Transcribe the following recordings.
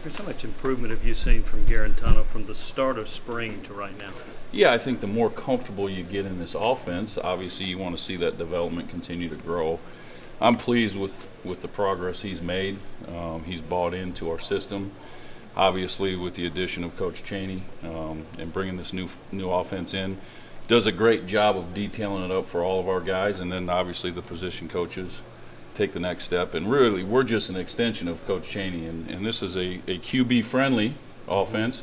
Chris, how much improvement have you seen from Garantano from the start of spring to right now? Yeah, I think the more comfortable you get in this offense, obviously you want to see that development continue to grow. I'm pleased with the progress he's made. He's bought into our system. Obviously, with the addition of Coach Chaney and bringing this new offense in, does a great job of detailing it up for all of our guys, and then obviously the position coaches take the next step. And really, we're just an extension of Coach Chaney, and this is a QB-friendly offense,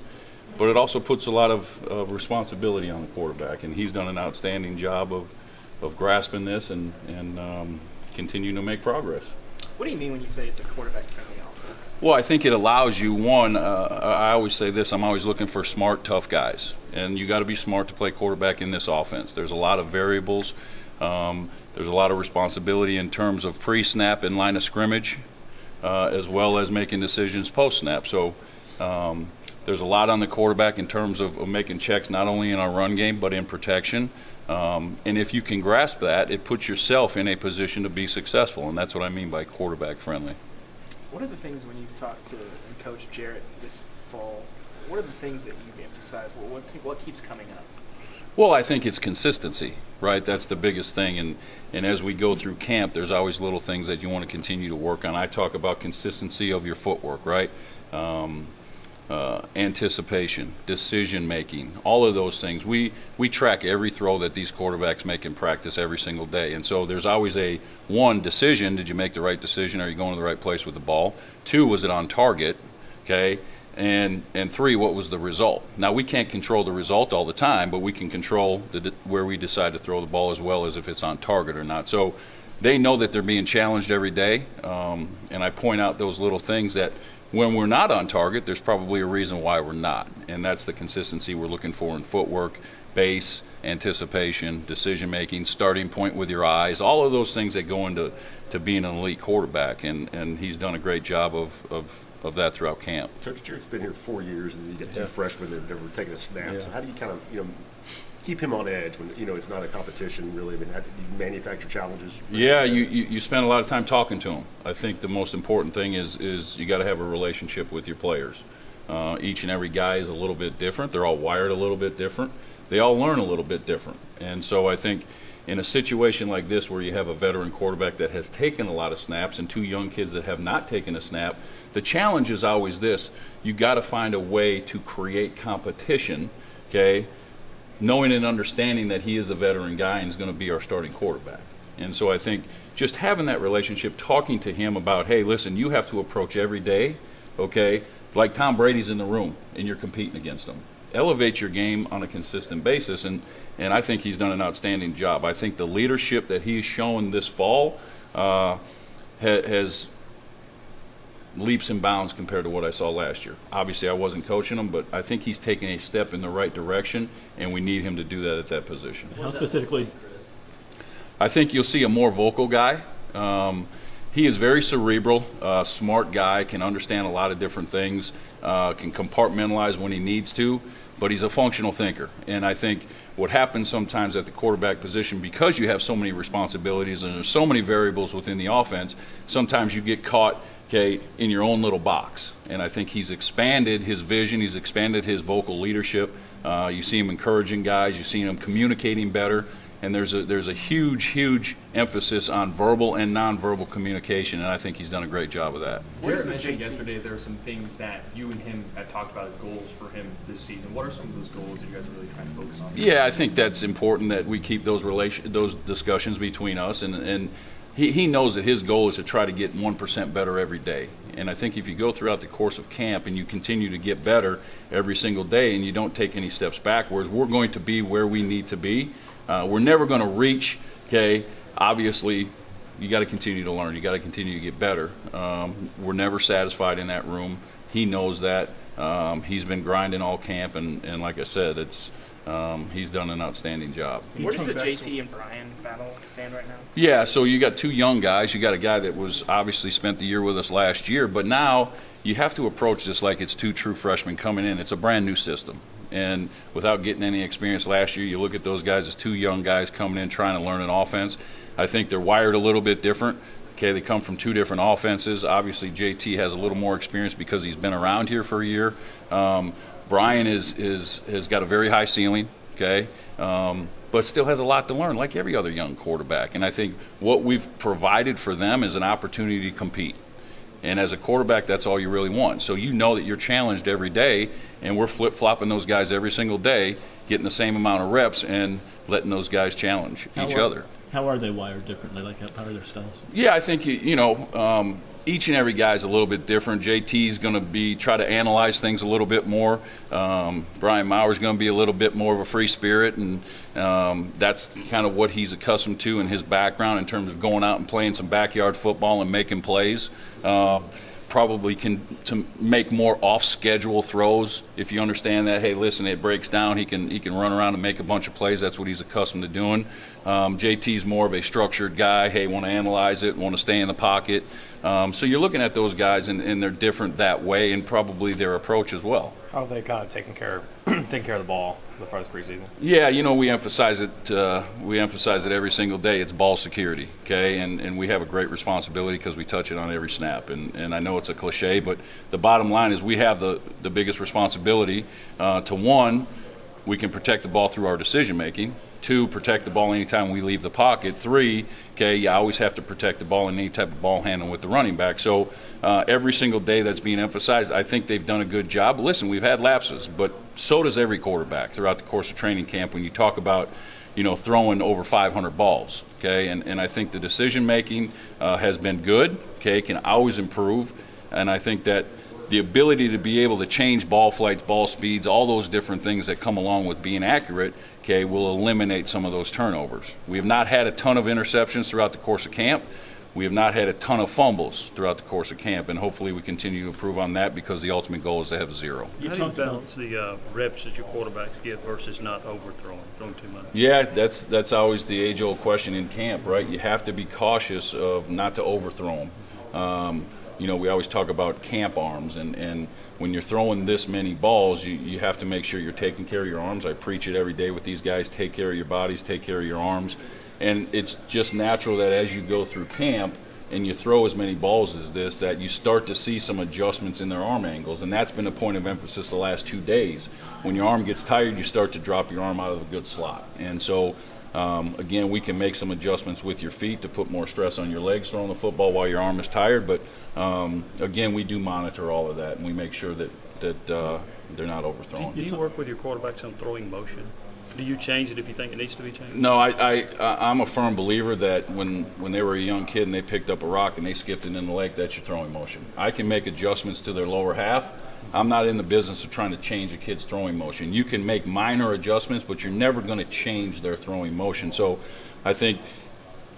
but it also puts a lot of responsibility on the quarterback, and he's done an outstanding job of grasping this and continuing to make progress. What do you mean when you say it's a quarterback-friendly offense? Well, I think it allows you, one, I always say this, I'm always looking for smart, tough guys. And you got to be smart to play quarterback in this offense. There's a lot of variables. There's a lot of responsibility in terms of pre-snap and line of scrimmage, as well as making decisions post-snap. So there's a lot on the quarterback in terms of making checks not only in our run game but in protection. And if you can grasp that, it puts yourself in a position to be successful, and that's what I mean by quarterback-friendly. What are the things when you've talked to Coach Jarrett this fall, what are the things that you emphasize? What keeps coming up? Well, I think it's consistency, right? That's the biggest thing. And as we go through camp, there's always little things that you want to continue to work on. I talk about consistency of your footwork, right? Anticipation, decision making, all of those things. We track every throw that these quarterbacks make in practice every single day. And so there's always a one decision, did you make the right decision? Are you going to the right place with the ball? Two, was it on target? Okay. And three, what was the result? Now, we can't control the result all the time, but we can control where we decide to throw the ball, as well as if it's on target or not. So they know that they're being challenged every day, and I point out those little things that when we're not on target, there's probably a reason why we're not, and that's the consistency we're looking for in footwork, base, anticipation, decision-making, starting point with your eyes, all of those things that go into being an elite quarterback, and he's done a great job of that throughout camp. Coach Jarrett's been here 4 years, and you got two freshmen that have never taken a snap. Yeah. So how do you kind of keep him on edge when it's not a competition really? I mean, how do you manufacture challenges? Yeah, you spend a lot of time talking to them. I think the most important thing is you got to have a relationship with your players. Each and every guy is a little bit different. They're all wired a little bit different. They all learn a little bit different. And so I think in a situation like this where you have a veteran quarterback that has taken a lot of snaps and two young kids that have not taken a snap, the challenge is always this: you got to find a way to create competition, okay, knowing and understanding that he is a veteran guy and is going to be our starting quarterback. And so I think just having that relationship, talking to him about, hey, listen, you have to approach every day, okay, like Tom Brady's in the room and you're competing against him. Elevate your game on a consistent basis, and I think he's done an outstanding job. I think the leadership that he's shown this fall has leaps and bounds compared to what I saw last year. Obviously, I wasn't coaching him, but I think he's taking a step in the right direction, and we need him to do that at that position. How specifically? I think you'll see a more vocal guy. He is very cerebral, smart guy, can understand a lot of different things, can compartmentalize when he needs to, but he's a functional thinker. And I think what happens sometimes at the quarterback position, because you have so many responsibilities and there's so many variables within the offense, sometimes you get caught, okay, in your own little box. And I think he's expanded his vision, he's expanded his vocal leadership. You see him encouraging guys, you see him communicating better. And there's a huge emphasis on verbal and nonverbal communication, and I think he's done a great job of that. Jared mentioned yesterday there are some things that you and him had talked about as goals for him this season. What are some of those goals that you guys are really trying to focus on? Yeah, I think that's important that we keep those discussions between us, and he knows that his goal is to try to get 1% better every day. And I think if you go throughout the course of camp and you continue to get better every single day and you don't take any steps backwards, we're going to be where we need to be. We're never going to reach, okay, obviously you got to continue to learn. You got to continue to get better. We're never satisfied in that room. He knows that. He's been grinding all camp, and like I said, he's done an outstanding job. Where does the JT and Brian battle stand right now? Yeah, so you got two young guys. You got a guy that was obviously spent the year with us last year, but now you have to approach this like it's two true freshmen coming in. It's a brand new system. And without getting any experience last year, you look at those guys as two young guys coming in trying to learn an offense. I think they're wired a little bit different Okay, they come from 2 different offenses. Obviously, JT has a little more experience because he's been around here for a year. Brian has got a very high ceiling, okay, but still has a lot to learn, like every other young quarterback. And I think what we've provided for them is an opportunity to compete. And as a quarterback, that's all you really want. So you know that you're challenged every day, and we're flip-flopping those guys every single day, getting the same amount of reps and letting those guys challenge each other. How are they wired differently? Like, how are their styles? Yeah, I think, each and every guy's a little bit different. JT's going to try to analyze things a little bit more. Brian Maurer's going to be a little bit more of a free spirit, and that's kind of what he's accustomed to in his background in terms of going out and playing some backyard football and making plays. Probably to make more off-schedule throws. If you understand that, hey, listen, it breaks down. He can run around and make a bunch of plays. That's what he's accustomed to doing. JT's more of a structured guy. Hey, want to analyze it, want to stay in the pocket. So you're looking at those guys, and they're different that way, and probably their approach as well. How are they kind of taking care of the ball the first preseason? Yeah, we emphasize it. We emphasize it every single day. It's ball security, okay, and we have a great responsibility because we touch it on every snap. And I know it's a cliche, but the bottom line is we have the biggest responsibility. To one, we can protect the ball through our decision making. 2, protect the ball anytime we leave the pocket. 3, okay, you always have to protect the ball in any type of ball handling with the running back. So every single day that's being emphasized, I think they've done a good job. Listen, we've had lapses, but so does every quarterback throughout the course of training camp when you talk about, throwing over 500 balls, okay? And I think the decision making has been good, okay, can always improve. And I think that the ability to be able to change ball flights, ball speeds, all those different things that come along with being accurate, okay, will eliminate some of those turnovers. We have not had a ton of interceptions throughout the course of camp. We have not had a ton of fumbles throughout the course of camp, and hopefully we continue to improve on that because the ultimate goal is to have 0. How do you balance the reps that your quarterbacks get versus not overthrowing, throwing too much? Yeah, that's always the age-old question in camp, right? You have to be cautious of not to overthrow them. We always talk about camp arms, and when you're throwing this many balls, you have to make sure you're taking care of your arms. I preach it every day with these guys. Take care of your bodies, take care of your arms. And it's just natural that as you go through camp and you throw as many balls as this, that you start to see some adjustments in their arm angles. And that's been a point of emphasis the last 2 days. When your arm gets tired, you start to drop your arm out of a good slot. And so again, we can make some adjustments with your feet to put more stress on your legs throwing the football while your arm is tired. But again, we do monitor all of that, and we make sure that they're not overthrowing. Do you work with your quarterbacks on throwing motion? Do you change it if you think it needs to be changed? No, I'm a firm believer that when they were a young kid and they picked up a rock and they skipped it in the lake, that's your throwing motion. I can make adjustments to their lower half. I'm not in the business of trying to change a kid's throwing motion. You can make minor adjustments, but you're never going to change their throwing motion. So I think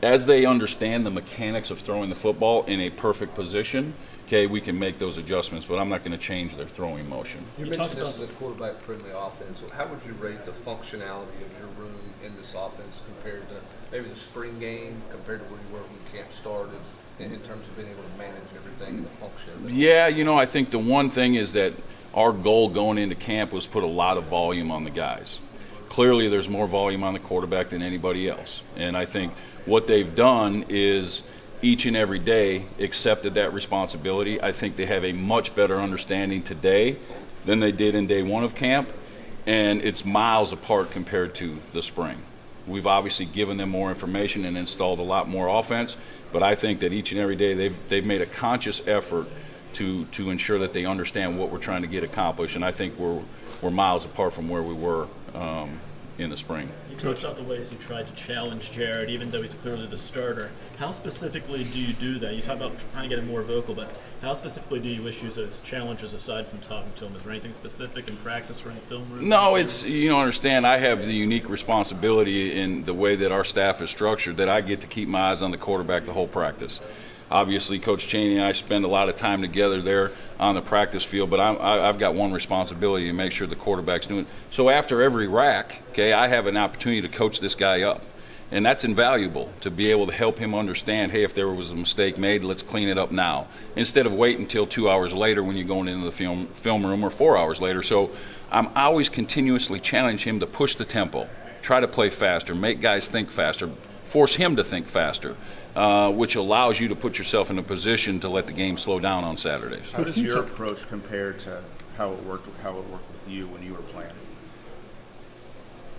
as they understand the mechanics of throwing the football in a perfect position, okay, we can make those adjustments, but I'm not going to change their throwing motion. You mentioned this is a quarterback-friendly offense. So how would you rate the functionality of your room in this offense compared to maybe the spring game, compared to where you were when camp started, in terms of being able to manage everything and the function of it? Yeah, I think the one thing is that our goal going into camp was put a lot of volume on the guys. Clearly, there's more volume on the quarterback than anybody else. And I think what they've done is each and every day accepted that responsibility. I think they have a much better understanding today than they did in day 1 of camp, and it's miles apart compared to the spring. We've obviously given them more information and installed a lot more offense, but I think that each and every day they've made a conscious effort to ensure that they understand what we're trying to get accomplished, and I think we're miles apart from where we were in the spring. You talked about the ways you tried to challenge Jared, even though he's clearly the starter. How specifically do you do that? You talk about trying to get him more vocal, but how specifically do you issue those challenges aside from talking to him? Is there anything specific in practice or in the film room? No, it's, understand, I have the unique responsibility in the way that our staff is structured that I get to keep my eyes on the quarterback the whole practice. Obviously, Coach Chaney and I spend a lot of time together there on the practice field, but I've got one responsibility to make sure the quarterback's doing it. So after every rack, okay, I have an opportunity to coach this guy up. And that's invaluable to be able to help him understand, hey, if there was a mistake made, let's clean it up now, instead of waiting until 2 hours later when you're going into the film room, or 4 hours later. So I'm always continuously challenging him to push the tempo, try to play faster, make guys think faster, force him to think faster, which allows you to put yourself in a position to let the game slow down on Saturdays. How does your approach compare to how it worked with you when you were playing?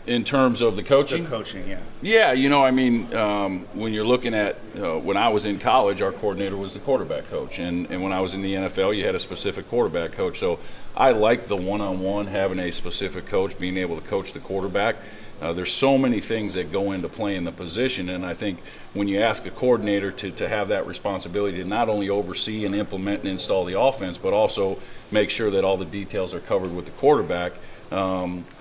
In terms of the coaching? The coaching, yeah. Yeah, you know, I mean, when you're looking at when I was in college, our coordinator was the quarterback coach, and when I was in the NFL, you had a specific quarterback coach. So I like the one-on-one, having a specific coach, being able to coach the quarterback. There's so many things that go into playing the position, and I think when you ask a coordinator to have that responsibility to not only oversee and implement and install the offense, but also make sure that all the details are covered with the quarterback,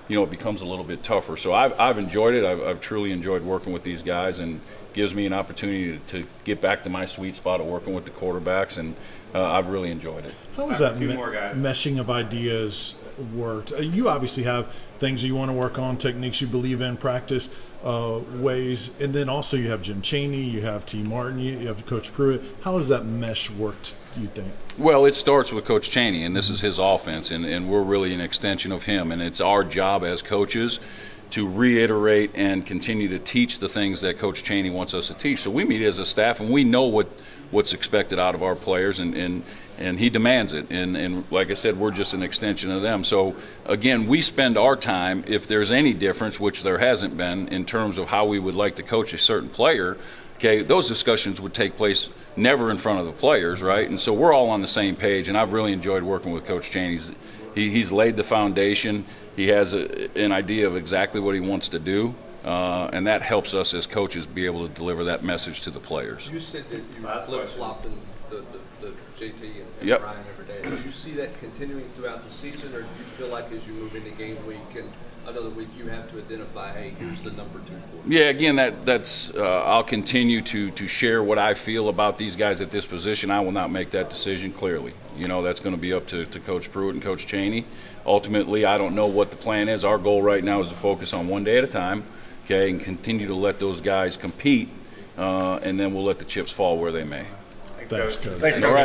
you know, it becomes a little bit tougher. So I've enjoyed it. I've truly enjoyed working with these guys, and gives me an opportunity to get back to my sweet spot of working with the quarterbacks, and I've really enjoyed it. How has that Two more guys. meshing of ideas worked? You obviously have things you want to work on, techniques you believe in, practice ways, and then also you have Jim Chaney, you have T. Martin, you have Coach Pruitt. How has that mesh worked, you think? Well, it starts with Coach Chaney, and this is his offense, and we're really an extension of him, and it's our job as coaches to reiterate and continue to teach the things that Coach Chaney wants us to teach. So we meet as a staff, and we know what's expected out of our players, and he demands it. And like I said, we're just an extension of them. So again, we spend our time, if there's any difference, which there hasn't been, in terms of how we would like to coach a certain player, okay, those discussions would take place never in front of the players, right? And so we're all on the same page, and I've really enjoyed working with Coach Chaney. He's laid the foundation. He has an idea of exactly what he wants to do, and that helps us as coaches be able to deliver that message to the players. You said that you flip-flopping the JT and Yep. Brian every day. Do you see that continuing throughout the season, or do you feel like as you move into game week and another week you have to identify, hey, here's the number 2 quarterback? Yeah, again, that's I'll continue to share what I feel about these guys at this position. I will not make that decision clearly. You know, that's going to be up to Coach Pruitt and Coach Chaney. Ultimately, I don't know what the plan is. Our goal right now is to focus on one day at a time, okay, and continue to let those guys compete, and then we'll let the chips fall where they may. Thanks, Coach. Thanks, All right.